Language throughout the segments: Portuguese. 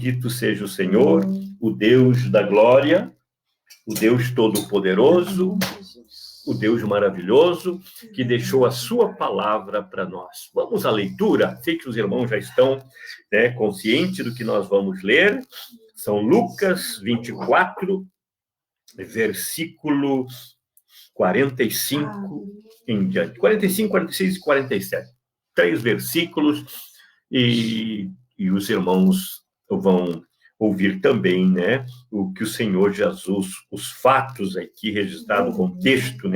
Bendito seja o Senhor, o Deus da glória, o Deus todo-poderoso, o Deus maravilhoso, que deixou a sua palavra para nós. Vamos à leitura. Sei que os irmãos já estão conscientes do que nós vamos ler. São Lucas 24, versículo 45 em diante. 45, 46 e 47. 3 versículos e os irmãos vão ouvir também, o que o Senhor Jesus, os fatos aqui registrados, o contexto,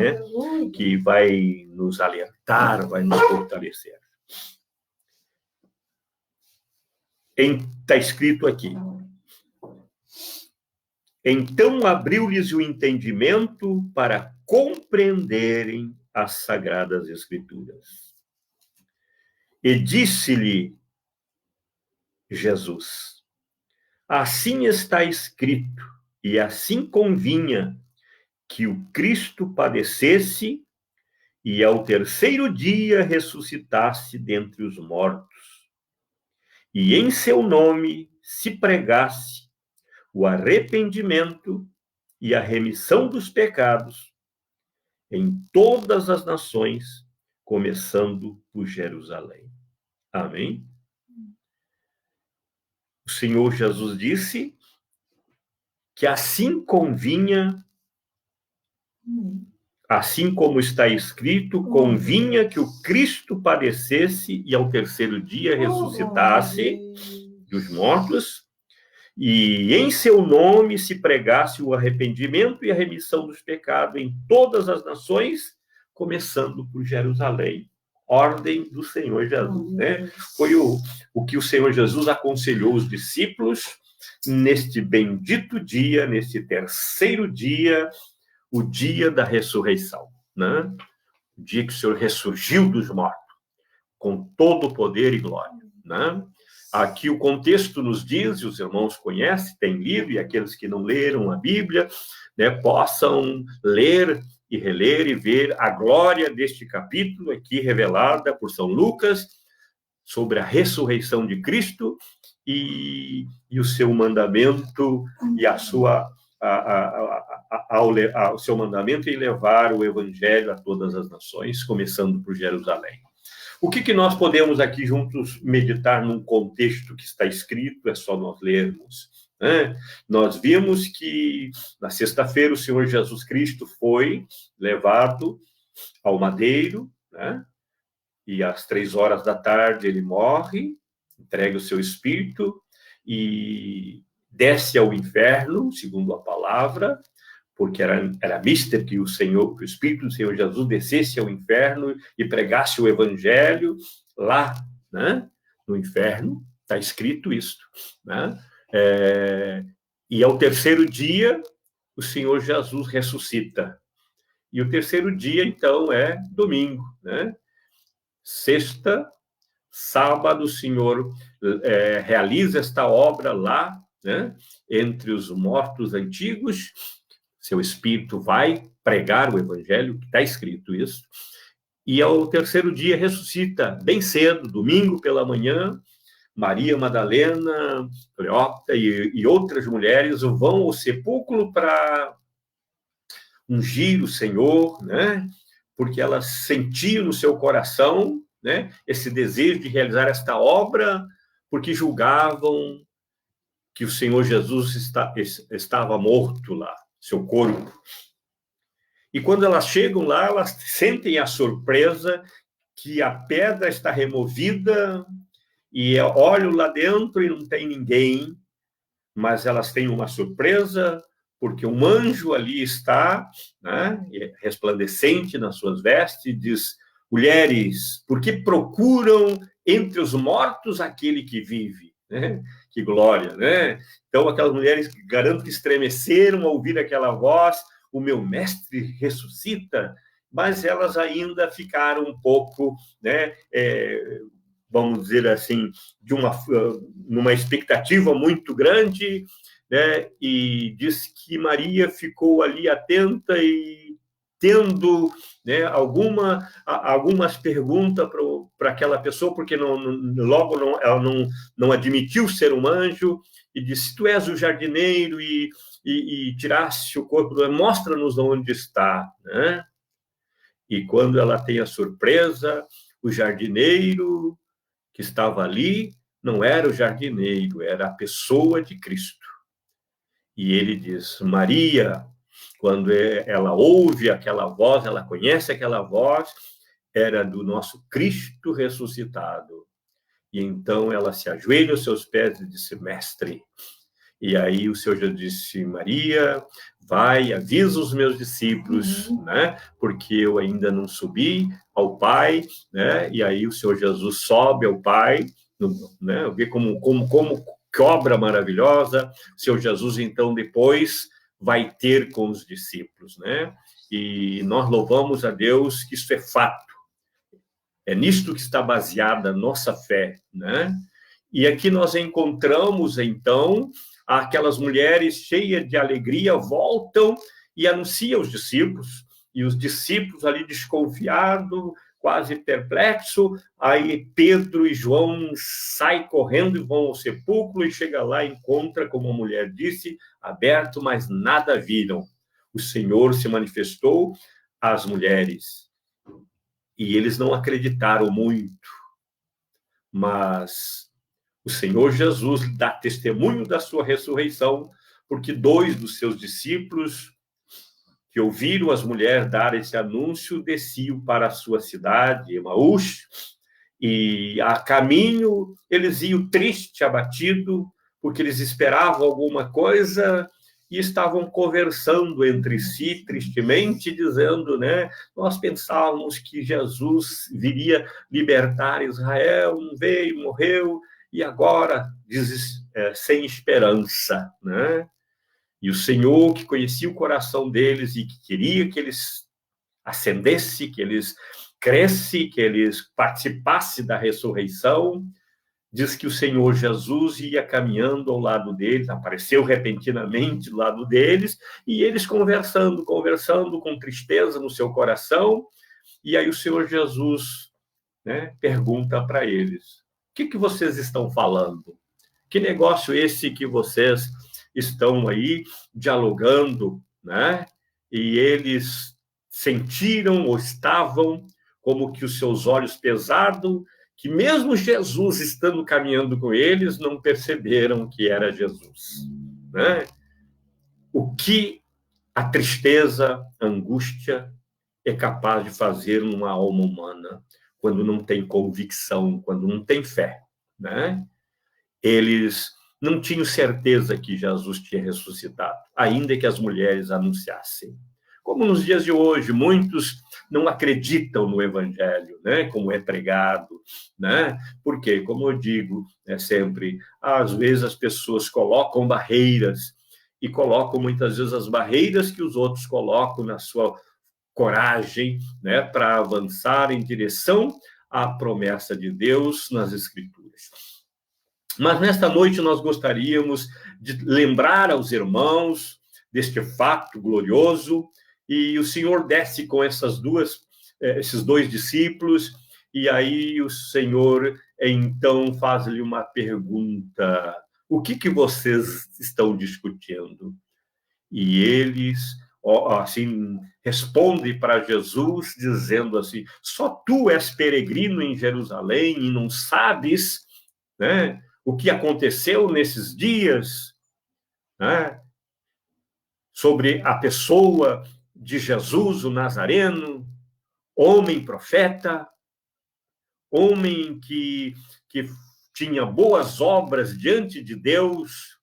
que vai nos alertar, vai nos fortalecer. Está escrito aqui. Então abriu-lhes o entendimento para compreenderem as Sagradas Escrituras. E disse-lhe Jesus: assim está escrito, e assim convinha que o Cristo padecesse e ao terceiro dia ressuscitasse dentre os mortos, e em seu nome se pregasse o arrependimento e a remissão dos pecados em todas as nações, começando por Jerusalém. Amém? O Senhor Jesus disse que assim convinha, assim como está escrito, convinha que o Cristo padecesse e ao terceiro dia ressuscitasse dos mortos, e em seu nome se pregasse o arrependimento e a remissão dos pecados em todas as nações, começando por Jerusalém. Ordem do Senhor Jesus, Foi o que o Senhor Jesus aconselhou os discípulos neste bendito dia, neste terceiro dia, o dia da ressurreição, O dia que o Senhor ressurgiu dos mortos, com todo o poder e glória, Aqui o contexto nos diz, e os irmãos conhecem, têm lido, e aqueles que não leram a Bíblia, possam ler e reler e ver a glória deste capítulo aqui revelada por São Lucas sobre a ressurreição de Cristo e o seu mandamento e o seu mandamento em levar o evangelho a todas as nações, começando por Jerusalém. O que nós podemos aqui juntos meditar num contexto que está escrito, é só nós lermos. Nós vimos que na sexta-feira o Senhor Jesus Cristo foi levado ao madeiro, e às 15h ele morre, entrega o seu espírito e desce ao inferno, segundo a palavra, porque era mister que o Espírito do Senhor Jesus descesse ao inferno e pregasse o evangelho lá, no inferno, está escrito isso, e ao terceiro dia, o Senhor Jesus ressuscita. E o terceiro dia, então, é domingo, Sexta, sábado, o Senhor realiza esta obra lá, entre os mortos antigos. Seu Espírito vai pregar o Evangelho, que está escrito isso. E ao terceiro dia ressuscita bem cedo, domingo pela manhã. Maria Madalena, Cleópatra e outras mulheres vão ao sepulcro para ungir o Senhor, porque elas sentiam no seu coração, esse desejo de realizar esta obra, porque julgavam que o Senhor Jesus estava morto lá, seu corpo. E quando elas chegam lá, elas sentem a surpresa que a pedra está removida e olham lá dentro e não tem ninguém, mas elas têm uma surpresa, porque um anjo ali está, resplandecente nas suas vestes, e diz: mulheres, por que procuram entre os mortos aquele que vive? Que glória, Então, aquelas mulheres, garanto que estremeceram ao ouvir aquela voz: o meu mestre ressuscita, mas elas ainda ficaram um pouco, vamos dizer assim, numa expectativa muito grande, e diz que Maria ficou ali atenta e tendo algumas perguntas para aquela pessoa, porque ela não admitiu ser um anjo, e disse: tu és o jardineiro e tiraste o corpo, mostra-nos onde está, né? E quando ela tem a surpresa, o jardineiro que estava ali não era o jardineiro, era a pessoa de Cristo. E ele diz: Maria, quando ela ouve aquela voz, ela conhece aquela voz, era do nosso Cristo ressuscitado. E então ela se ajoelha aos seus pés e disse: mestre. E aí o Senhor já disse: Maria, vai, avisa os meus discípulos, né? Porque eu ainda não subi ao Pai, né? E aí o Senhor Jesus sobe ao Pai, né? Vê como que obra maravilhosa. O Senhor Jesus, então, depois vai ter com os discípulos, né? E nós louvamos a Deus que isso é fato. É nisto que está baseada a nossa fé, né? E aqui nós encontramos, então, aquelas mulheres cheias de alegria voltam e anunciam aos discípulos, e os discípulos ali desconfiados, quase perplexos, aí Pedro e João saem correndo e vão ao sepulcro, e chega lá e encontra, como a mulher disse, aberto, mas nada viram. O Senhor se manifestou às mulheres, e eles não acreditaram muito, mas o Senhor Jesus dá testemunho da sua ressurreição, porque 2 dos seus discípulos, que ouviram as mulheres dar esse anúncio, desciam para a sua cidade, Emaús, e a caminho eles iam triste, abatido, porque eles esperavam alguma coisa e estavam conversando entre si, tristemente, dizendo, né, nós pensávamos que Jesus viria libertar Israel, não veio, morreu, e agora, sem esperança, né? E o Senhor, que conhecia o coração deles e que queria que eles ascendessem, que eles crescem, que eles participassem da ressurreição, diz que o Senhor Jesus ia caminhando ao lado deles, apareceu repentinamente do lado deles, e eles conversando com tristeza no seu coração, e aí o Senhor Jesus, né, pergunta para eles: o que vocês estão falando? Que negócio esse que vocês estão aí dialogando, né? E eles sentiram ou estavam como que os seus olhos pesados, que mesmo Jesus estando caminhando com eles, não perceberam que era Jesus, né? O que a tristeza, a angústia é capaz de fazer numa alma humana quando não tem convicção, quando não tem fé, né? Eles não tinham certeza que Jesus tinha ressuscitado, ainda que as mulheres anunciassem. Como nos dias de hoje, muitos não acreditam no Evangelho, né, como é pregado, né? Porque, como eu digo, sempre, às vezes as pessoas colocam barreiras e colocam muitas vezes as barreiras que os outros colocam na sua coragem, né, para avançar em direção à promessa de Deus nas Escrituras. Mas nesta noite nós gostaríamos de lembrar aos irmãos deste fato glorioso, e o Senhor desce com esses 2 discípulos, e aí o Senhor então faz-lhe uma pergunta: o que vocês estão discutindo? E eles assim respondem para Jesus dizendo assim: só tu és peregrino em Jerusalém e não sabes, né, o que aconteceu nesses dias, né, sobre a pessoa de Jesus, o Nazareno, homem profeta, homem que tinha boas obras diante de Deus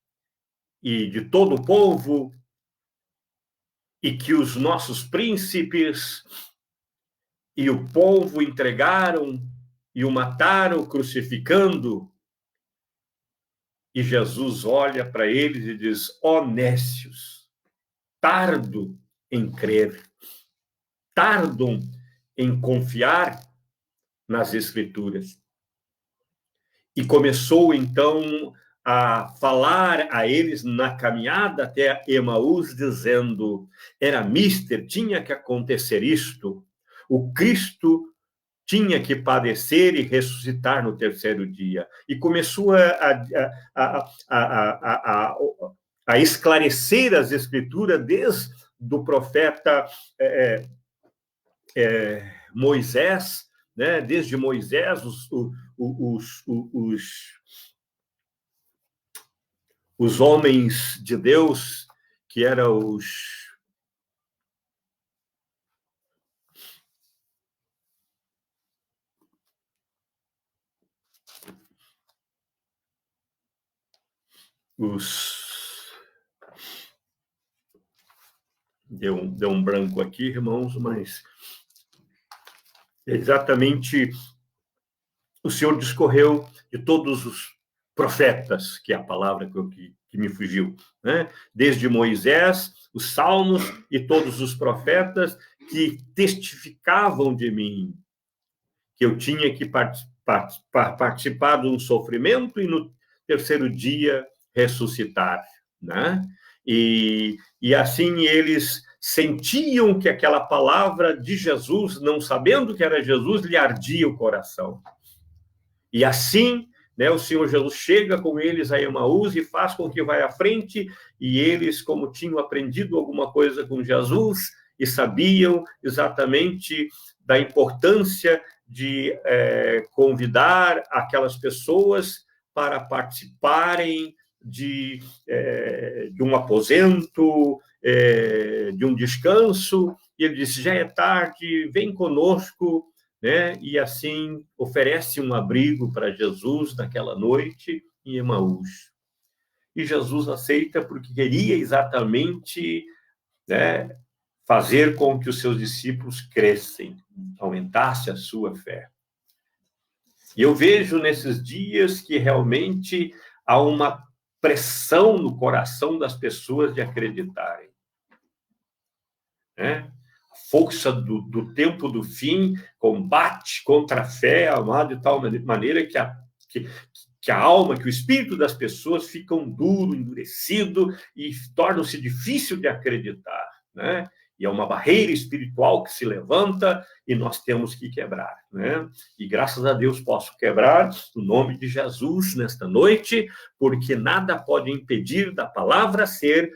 e de todo o povo, e que os nossos príncipes e o povo entregaram e o mataram crucificando. E Jesus olha para eles e diz: ó nécios, tardo em crer, tardam em confiar nas Escrituras. E começou, então, a falar a eles na caminhada até Emaús, dizendo: era mister, tinha que acontecer isto. O Cristo tinha que padecer e ressuscitar no terceiro dia. E começou a esclarecer as Escrituras desde do profeta Moisés, né? Desde Moisés, os homens de Deus, que eram deu um branco aqui, irmãos, mas exatamente o Senhor discorreu de todos os profetas, que é a palavra que me fugiu, né? Desde Moisés, os Salmos e todos os profetas que testificavam de mim, que eu tinha que participar de um sofrimento e no terceiro dia ressuscitar, né? E assim eles sentiam que aquela palavra de Jesus, não sabendo que era Jesus, lhe ardia o coração. E assim, né, o Senhor Jesus chega com eles a Emaús e faz com que vá à frente, e eles, como tinham aprendido alguma coisa com Jesus e sabiam exatamente da importância de convidar aquelas pessoas para participarem de um aposento, de um descanso, e ele disse, já é tarde, vem conosco, né? E assim oferece um abrigo para Jesus naquela noite em Emaús. E Jesus aceita porque queria exatamente, né, fazer com que os seus discípulos crescem, aumentasse a sua fé. E eu vejo nesses dias que realmente há uma pressão no coração das pessoas de acreditarem, né? Força do tempo do fim combate contra a fé, amado, de tal maneira que a alma, que o espírito das pessoas ficam duro, endurecido e tornam-se difícil de acreditar, né? E é uma barreira espiritual que se levanta e nós temos que quebrar, né? E graças a Deus posso quebrar no nome de Jesus nesta noite, porque nada pode impedir da palavra ser,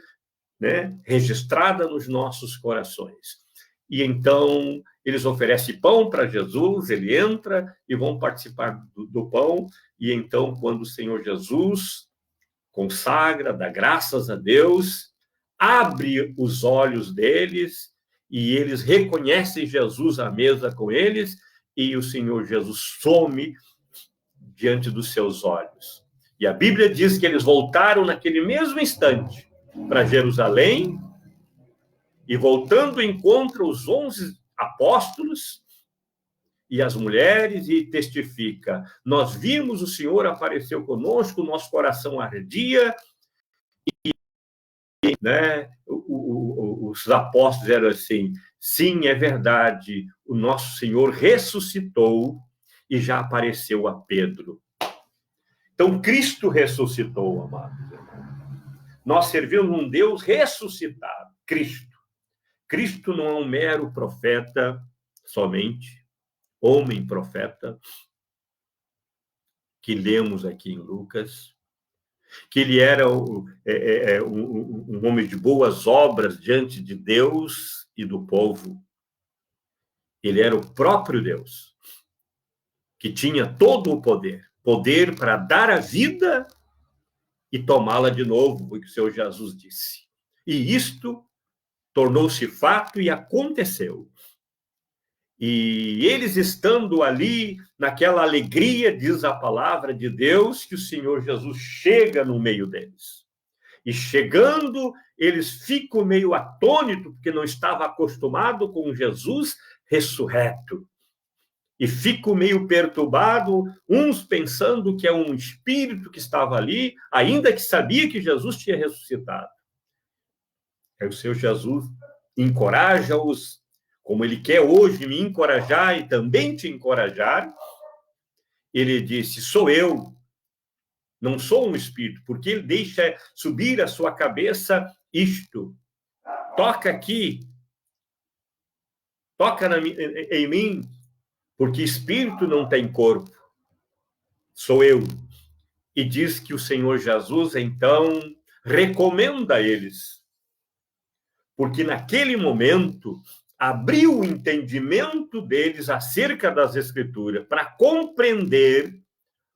né, registrada nos nossos corações. E então eles oferecem pão para Jesus, ele entra e vão participar do pão, e então quando o Senhor Jesus consagra, dá graças a Deus, abre os olhos deles, e eles reconhecem Jesus à mesa com eles, e o Senhor Jesus some diante dos seus olhos. E a Bíblia diz que eles voltaram naquele mesmo instante para Jerusalém, e voltando encontra os 11 apóstolos e as mulheres e testifica, nós vimos o Senhor apareceu conosco, nosso coração ardia, e, né, os apóstolos eram assim, sim, é verdade, o nosso Senhor ressuscitou e já apareceu a Pedro. Então, Cristo ressuscitou, amados. Nós servimos um Deus ressuscitado, Cristo. Cristo não é um mero profeta somente, homem profeta, que lemos aqui em Lucas, que ele era um homem de boas obras diante de Deus e do povo. Ele era o próprio Deus, que tinha todo o poder, poder para dar a vida e tomá-la de novo, o que o Senhor Jesus disse. E isto tornou-se fato e aconteceu. E eles estando ali, naquela alegria, diz a palavra de Deus, que o Senhor Jesus chega no meio deles. E chegando, eles ficam meio atônitos, porque não estavam acostumados com Jesus ressurreto. E ficam meio perturbados, uns pensando que é um espírito que estava ali, ainda que sabia que Jesus tinha ressuscitado. Aí o Senhor Jesus encoraja-os, como ele quer hoje me encorajar e também te encorajar. Ele disse, sou eu, não sou um espírito, porque ele deixa subir a sua cabeça isto. Toca aqui, toca em mim, porque espírito não tem corpo, sou eu. E diz que o Senhor Jesus, então, recomenda a eles, porque naquele momento abriu o entendimento deles acerca das Escrituras, para compreender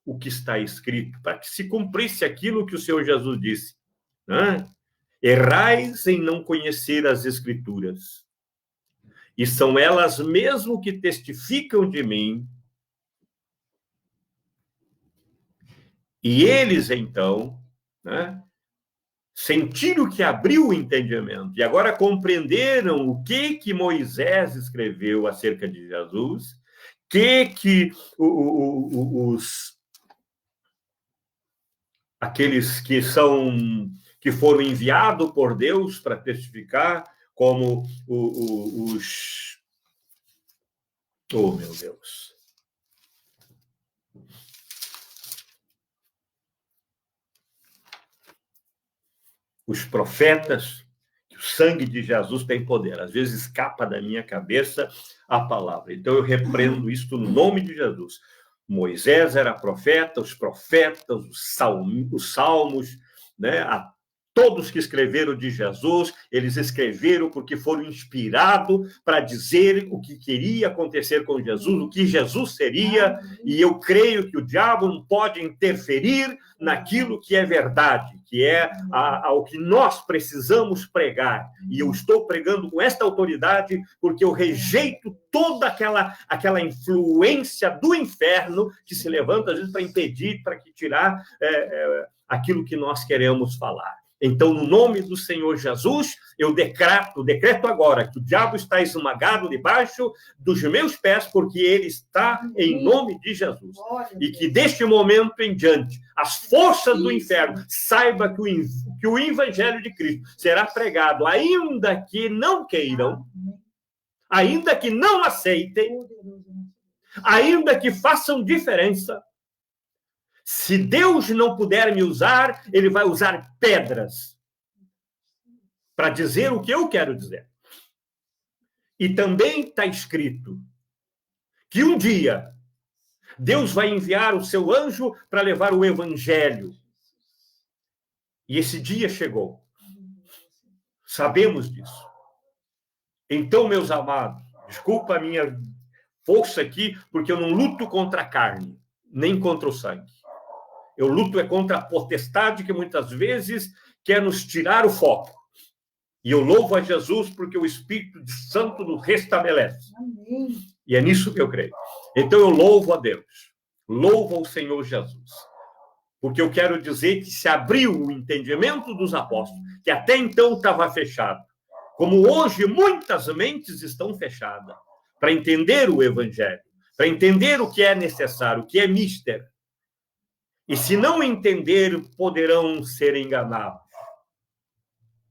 o que está escrito, para que se cumprisse aquilo que o Senhor Jesus disse, né? Errais em não conhecer as Escrituras, e são elas mesmo que testificam de mim. E eles, então, né, sentiram que abriu o entendimento, e agora compreenderam o que Moisés escreveu acerca de Jesus, que aqueles que foram enviados por Deus para testificar, como os... Oh, meu Deus! Os profetas, que o sangue de Jesus tem poder. Às vezes escapa da minha cabeça a palavra. Então eu repreendo isto no nome de Jesus. Moisés era profeta, os profetas, os salmos, né? Todos que escreveram de Jesus, eles escreveram porque foram inspirados para dizer o que queria acontecer com Jesus, o que Jesus seria, e eu creio que o diabo não pode interferir naquilo que é verdade, que é ao que nós precisamos pregar. E eu estou pregando com esta autoridade porque eu rejeito toda aquela influência do inferno que se levanta, às vezes, para impedir, para tirar aquilo que nós queremos falar. Então, no nome do Senhor Jesus, eu decreto agora que o diabo está esmagado debaixo dos meus pés, porque ele está em nome de Jesus. E que deste momento em diante, as forças do inferno saiba que o evangelho de Cristo será pregado, ainda que não queiram, ainda que não aceitem, ainda que façam diferença. Se Deus não puder me usar, ele vai usar pedras para dizer o que eu quero dizer. E também está escrito que um dia Deus vai enviar o seu anjo para levar o evangelho. E esse dia chegou. Sabemos disso. Então, meus amados, desculpa a minha força aqui, porque eu não luto contra a carne, nem contra o sangue. Eu luto contra a potestade que muitas vezes quer nos tirar o foco. E eu louvo a Jesus porque o Espírito Santo nos restabelece. Amém. E é nisso que eu creio. Então eu louvo a Deus. Louvo ao Senhor Jesus. Porque eu quero dizer que se abriu o entendimento dos apóstolos, que até então estava fechado. Como hoje muitas mentes estão fechadas para entender o Evangelho, para entender o que é necessário, o que é mister. E se não entender, poderão ser enganados.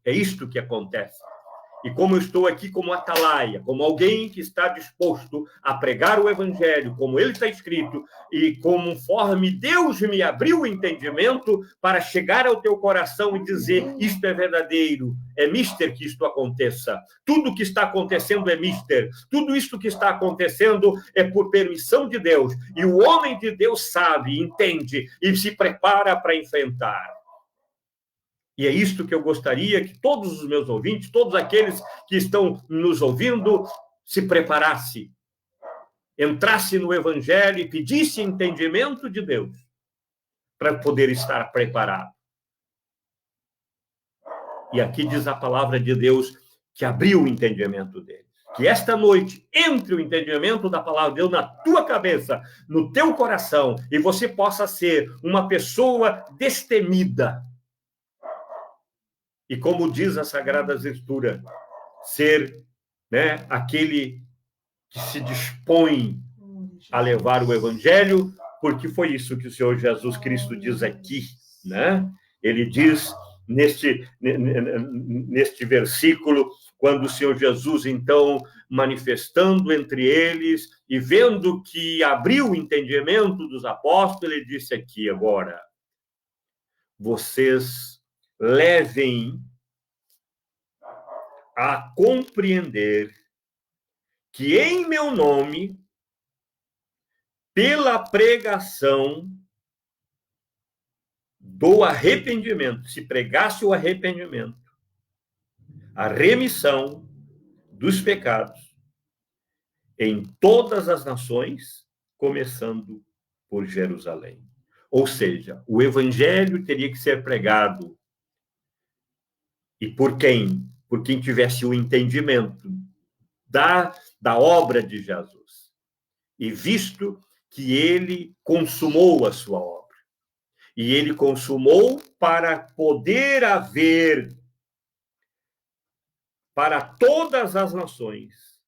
É isto que acontece. E como eu estou aqui como atalaia, como alguém que está disposto a pregar o evangelho, como ele está escrito, e conforme Deus me abriu o entendimento para chegar ao teu coração e dizer, isto é verdadeiro, é mister que isto aconteça. Tudo que está acontecendo é mister. Tudo isto que está acontecendo é por permissão de Deus. E o homem de Deus sabe, entende e se prepara para enfrentar. E é isto que eu gostaria que todos os meus ouvintes, todos aqueles que estão nos ouvindo, se preparassem, entrasse no Evangelho e pedisse entendimento de Deus para poder estar preparado. E aqui diz a palavra de Deus que abriu o entendimento deles. Que esta noite entre o entendimento da palavra de Deus na tua cabeça, no teu coração, e você possa ser uma pessoa destemida. E como diz a Sagrada Escritura, ser, né, aquele que se dispõe a levar o Evangelho, porque foi isso que o Senhor Jesus Cristo diz aqui, né? Ele diz neste versículo, quando o Senhor Jesus, então, manifestando entre eles e vendo que abriu o entendimento dos apóstolos, ele disse aqui agora, vocês levem a compreender que em meu nome pela pregação do arrependimento, se pregasse o arrependimento, a remissão dos pecados em todas as nações, começando por Jerusalém. Ou seja, o evangelho teria que ser pregado. E por quem? Por quem tivesse o entendimento da obra de Jesus. E visto que ele consumou a sua obra. E ele consumou para poder haver para todas as nações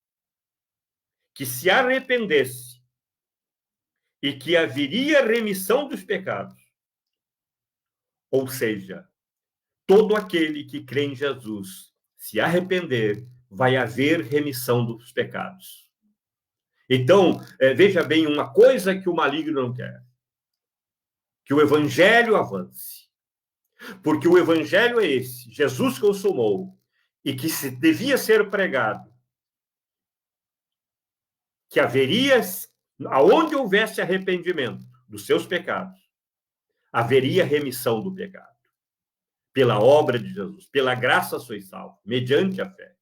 que se arrependesse e que haveria remissão dos pecados. Ou seja, todo aquele que crê em Jesus se arrepender, vai haver remissão dos pecados. Então, veja bem, uma coisa que o maligno não quer, que o evangelho avance. Porque o evangelho é esse, Jesus consumou, e que se devia ser pregado, que haveria, aonde houvesse arrependimento dos seus pecados, haveria remissão do pecado. Pela obra de Jesus, pela graça sois salvos, mediante a fé.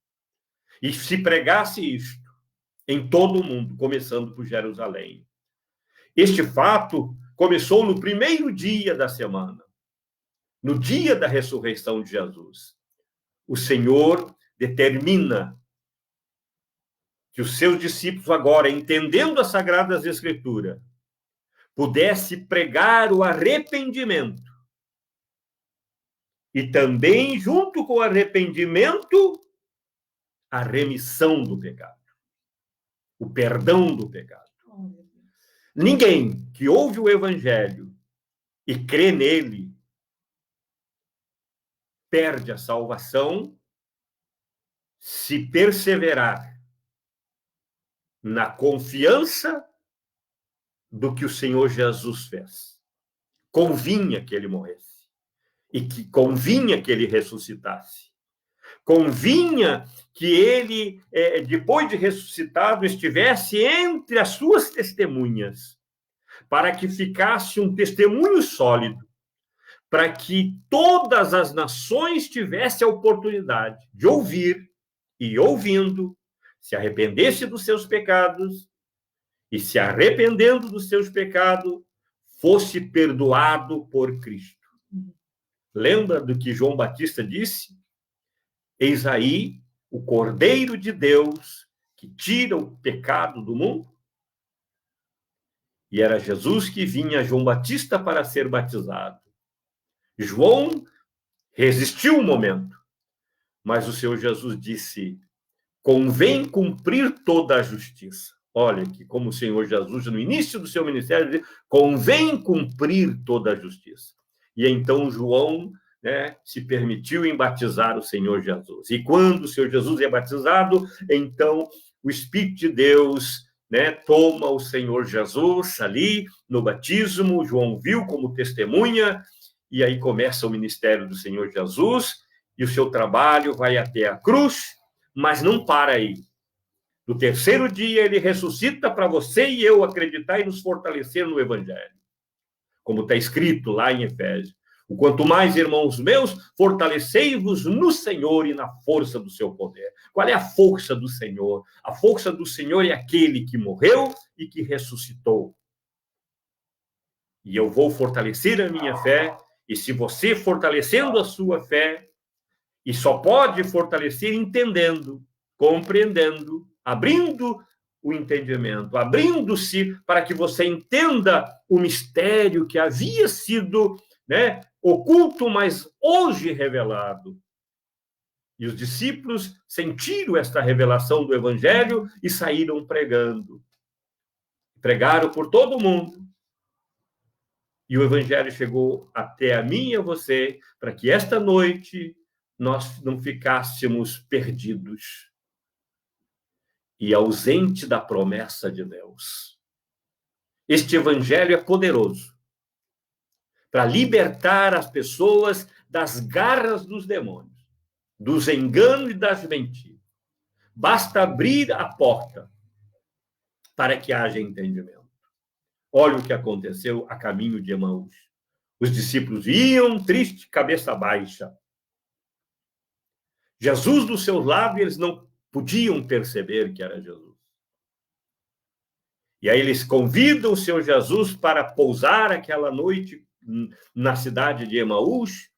E se pregasse isto em todo o mundo, começando por Jerusalém. Este fato começou no primeiro dia da semana, no dia da ressurreição de Jesus. O Senhor determina que os seus discípulos agora, entendendo as Sagradas Escrituras, pudesse pregar o arrependimento. E também, junto com o arrependimento, a remissão do pecado. O perdão do pecado. Ninguém que ouve o Evangelho e crê nele perde a salvação se perseverar na confiança do que o Senhor Jesus fez. Convinha que ele morresse. E que convinha que ele ressuscitasse. Convinha que ele, depois de ressuscitado, estivesse entre as suas testemunhas, para que ficasse um testemunho sólido, para que todas as nações tivessem a oportunidade de ouvir e, ouvindo, se arrependesse dos seus pecados e, se arrependendo dos seus pecados, fosse perdoado por Cristo. Lembra do que João Batista disse? Eis aí o Cordeiro de Deus que tira o pecado do mundo. E era Jesus que vinha a João Batista para ser batizado. João resistiu um momento, mas o Senhor Jesus disse: convém cumprir toda a justiça. Olha que como o Senhor Jesus, no início do seu ministério, disse, convém cumprir toda a justiça. E então João, se permitiu em batizar o Senhor Jesus. E quando o Senhor Jesus é batizado, então o Espírito de Deus, toma o Senhor Jesus ali no batismo. João viu como testemunha, e aí começa o ministério do Senhor Jesus, e o seu trabalho vai até a cruz, mas não para aí. No terceiro dia, ele ressuscita para você e eu acreditar e nos fortalecer no Evangelho. Como está escrito lá em Efésios. O quanto mais, irmãos meus, fortalecei-vos no Senhor e na força do seu poder. Qual é a força do Senhor? A força do Senhor é aquele que morreu e que ressuscitou. E eu vou fortalecer a minha fé, e se você fortalecendo a sua fé, e só pode fortalecer entendendo, compreendendo, abrindo o entendimento, abrindo-se para que você entenda o mistério que havia sido oculto, mas hoje revelado. E os discípulos sentiram esta revelação do Evangelho e saíram pregando. Pregaram por todo o mundo. E o Evangelho chegou até a mim e a você, para que esta noite nós não ficássemos perdidos e ausente da promessa de Deus. Este Evangelho é poderoso para libertar as pessoas das garras dos demônios, dos enganos e das mentiras. Basta abrir a porta para que haja entendimento. Olha o que aconteceu a caminho de Emaús. Os discípulos iam tristes, cabeça baixa. Jesus do seu lado, eles não podiam perceber que era Jesus. E aí eles convidam o seu Jesus para pousar aquela noite na cidade de Emaús,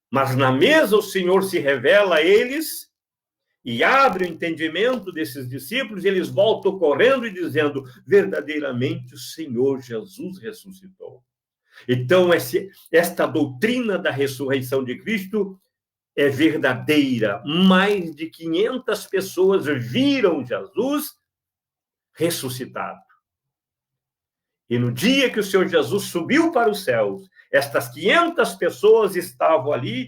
mas na mesa o Senhor se revela a eles e abre o entendimento desses discípulos, e eles voltam correndo e dizendo, verdadeiramente o Senhor Jesus ressuscitou. Então, esta doutrina da ressurreição de Cristo é verdadeira. Mais de 500 pessoas viram Jesus ressuscitado. E no dia que o Senhor Jesus subiu para os céus, estas 500 pessoas estavam ali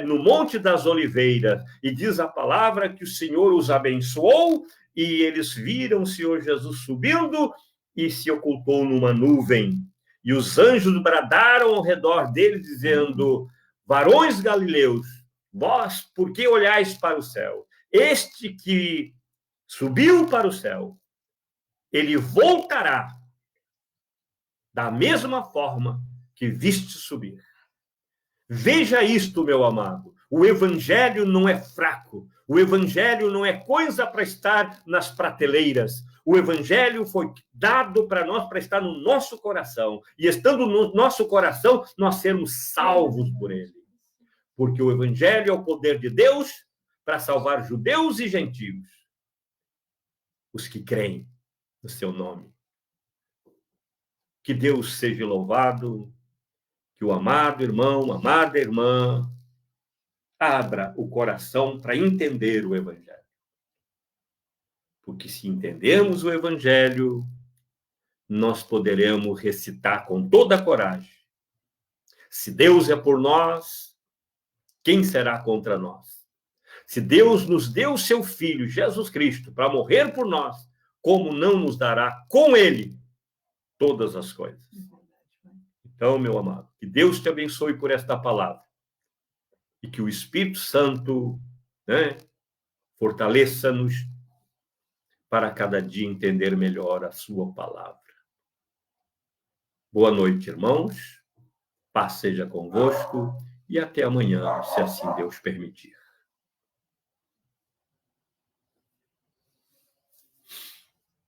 no Monte das Oliveiras, e diz a palavra que o Senhor os abençoou, e eles viram o Senhor Jesus subindo e se ocultou numa nuvem. E os anjos bradaram ao redor dele, dizendo, varões galileus, vós, por que olhais para o céu? Este que subiu para o céu, ele voltará da mesma forma que viste subir. Veja isto, meu amado. O evangelho não é fraco. O evangelho não é coisa para estar nas prateleiras. O evangelho foi dado para nós, para estar no nosso coração. E estando no nosso coração, nós sermos salvos por ele. Porque o evangelho é o poder de Deus para salvar judeus e gentios, os que creem no seu nome. Que Deus seja louvado, que o amado irmão, amada irmã, abra o coração para entender o evangelho. Porque se entendermos o evangelho, nós poderemos recitar com toda a coragem. Se Deus é por nós, quem será contra nós? Se Deus nos deu o seu Filho, Jesus Cristo, para morrer por nós, como não nos dará com ele todas as coisas? Então, meu amado, que Deus te abençoe por esta palavra. E que o Espírito Santo, fortaleça-nos para cada dia entender melhor a sua palavra. Boa noite, irmãos. Paz seja convosco e até amanhã, se assim Deus permitir.